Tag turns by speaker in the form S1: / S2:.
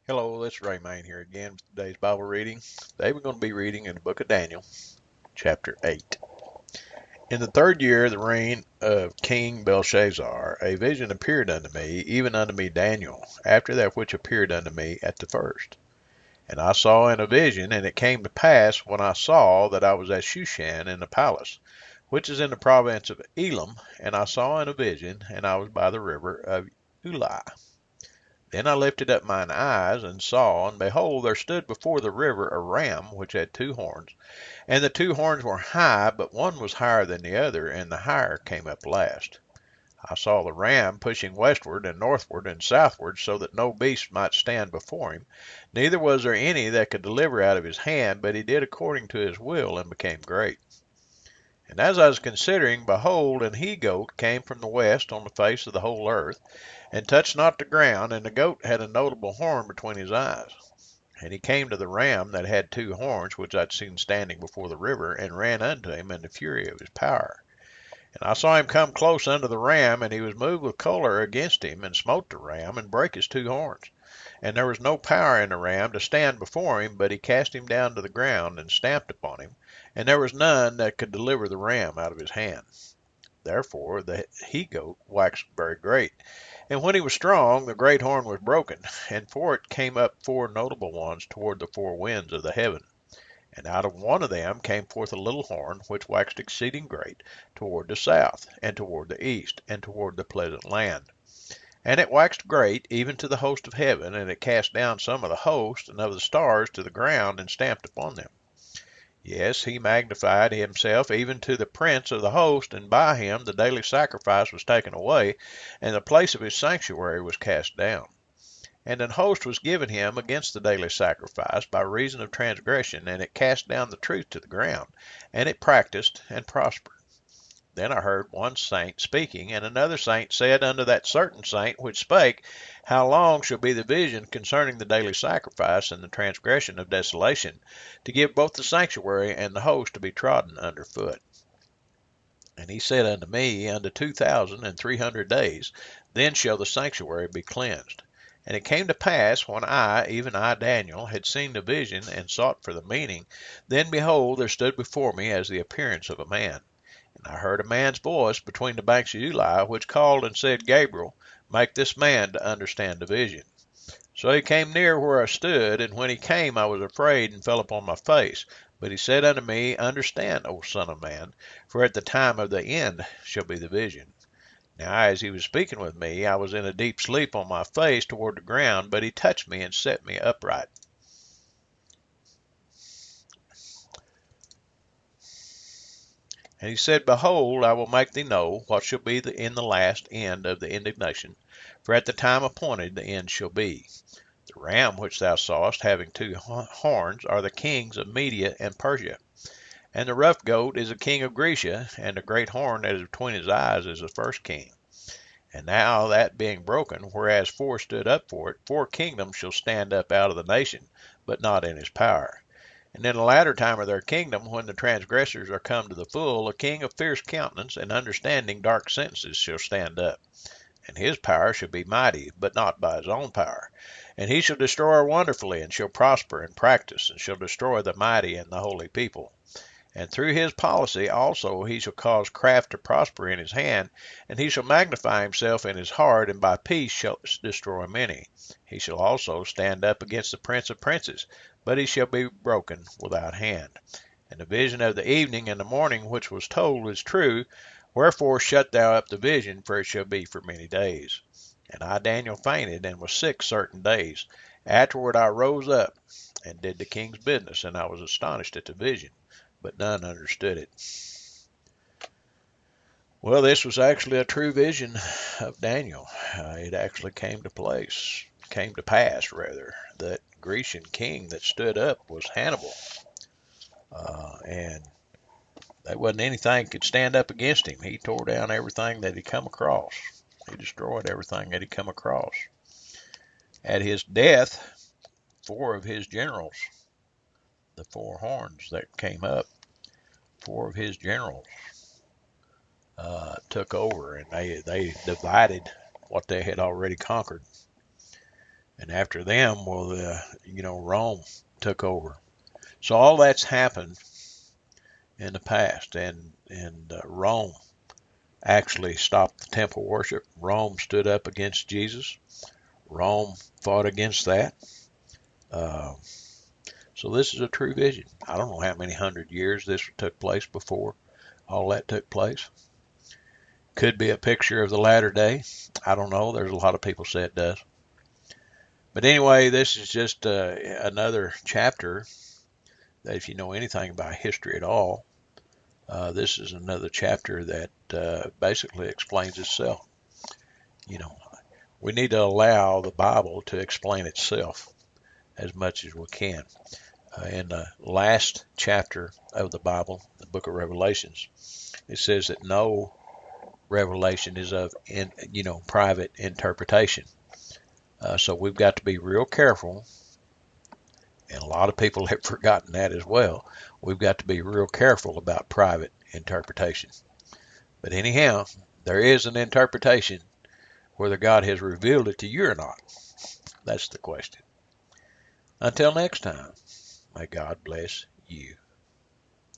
S1: Hello, this is Ray Main here again with today's Bible reading. Today we're going to be reading in the book of Daniel, chapter 8. In the third year of the reign of King Belshazzar, a vision appeared unto me, even unto me Daniel, after that which appeared unto me at the first. And I saw in a vision, and it came to pass when I saw that I was at Shushan in the palace, which is in the province of Elam, and I saw in a vision, and I was by the river of Ulai. Then I lifted up mine eyes, and saw, and behold, there stood before the river a ram which had two horns. And the two horns were high, but one was higher than the other, and the higher came up last. I saw the ram pushing westward and northward and southward, so that no beast might stand before him. Neither was there any that could deliver out of his hand, but he did according to his will, and became great. And as I was considering, behold, an he goat came from the west on the face of the whole earth, and touched not the ground, and the goat had a notable horn between his eyes. And he came to the ram that had two horns, which I'd seen standing before the river, and ran unto him in the fury of his power. And I saw him come close unto the ram, and he was moved with choler against him, and smote the ram, and brake his two horns. And there was no power in the ram to stand before him, but he cast him down to the ground, and stamped upon him, and there was none that could deliver the ram out of his hand. Therefore the he goat waxed very great. And when he was strong, the great horn was broken, and for it came up four notable ones toward the four winds of the heaven. And out of one of them came forth a little horn, which waxed exceeding great, toward the south, and toward the east, and toward the pleasant land. And it waxed great, even to the host of heaven, and it cast down some of the host and of the stars to the ground, and stamped upon them. Yes, he magnified himself even to the prince of the host, and by him the daily sacrifice was taken away, and the place of his sanctuary was cast down. And an host was given him against the daily sacrifice by reason of transgression, and it cast down the truth to the ground, and it practiced and prospered. Then I heard one saint speaking, and another saint said unto that certain saint which spake, How long shall be the vision concerning the daily sacrifice and the transgression of desolation, to give both the sanctuary and the host to be trodden under foot? And he said unto me, Unto 2,300 days, then shall the sanctuary be cleansed. And it came to pass, when I, even I Daniel, had seen the vision, and sought for the meaning, then behold, there stood before me as the appearance of a man. And I heard a man's voice between the banks of Ulai, which called and said, Gabriel, make this man to understand the vision. So he came near where I stood, and when he came I was afraid, and fell upon my face. But he said unto me, Understand, O son of man, for at the time of the end shall be the vision. Now as he was speaking with me, I was in a deep sleep on my face toward the ground, but he touched me and set me upright. And he said, Behold, I will make thee know what shall be in the last end of the indignation, for at the time appointed the end shall be. The ram which thou sawest, having two horns, are the kings of Media and Persia. And the rough goat is a king of Grecia, and the great horn that is between his eyes is the first king. And now that being broken, whereas four stood up for it, four kingdoms shall stand up out of the nation, but not in his power. And in the latter time of their kingdom, when the transgressors are come to the full, a king of fierce countenance and understanding dark sentences shall stand up. And his power shall be mighty, but not by his own power. And he shall destroy wonderfully, and shall prosper and practice, and shall destroy the mighty and the holy people. And through his policy also he shall cause craft to prosper in his hand, and he shall magnify himself in his heart, and by peace shall destroy many. He shall also stand up against the prince of princes, but he shall be broken without hand. And the vision of the evening and the morning which was told is true, wherefore shut thou up the vision, for it shall be for many days. And I Daniel fainted, and was sick certain days. Afterward I rose up, and did the king's business, and I was astonished at the vision, but none understood it. Well, this was actually a true vision of Daniel. It actually came to pass, rather, that Grecian king that stood up was Hannibal. And there wasn't anything could stand up against him. He tore down everything that he come across. He destroyed everything that he come across. At his death, four of his generals, the four horns that came up, four of his generals took over, and they divided what they had already conquered. And after them, well, Rome took over. So all that's happened in the past, and Rome actually stopped the temple worship. Rome stood up against Jesus. Rome fought against that. Uh, so this is a true vision. I don't know how many hundred years this took place before all that took place. Could be a picture of the latter day. I don't know. There's a lot of people say it does. But anyway, this is just another chapter that if you know anything about history at all, this is another chapter that basically explains itself. You know, we need to allow the Bible to explain itself as much as we can. In the last chapter of the Bible, the book of Revelations, it says that no revelation is of private interpretation. So we've got to be real careful, and a lot of people have forgotten that as well. We've got to be real careful about private interpretation. But anyhow, there is an interpretation. Whether God has revealed it to you or not, that's the question. Until next time, may God bless you.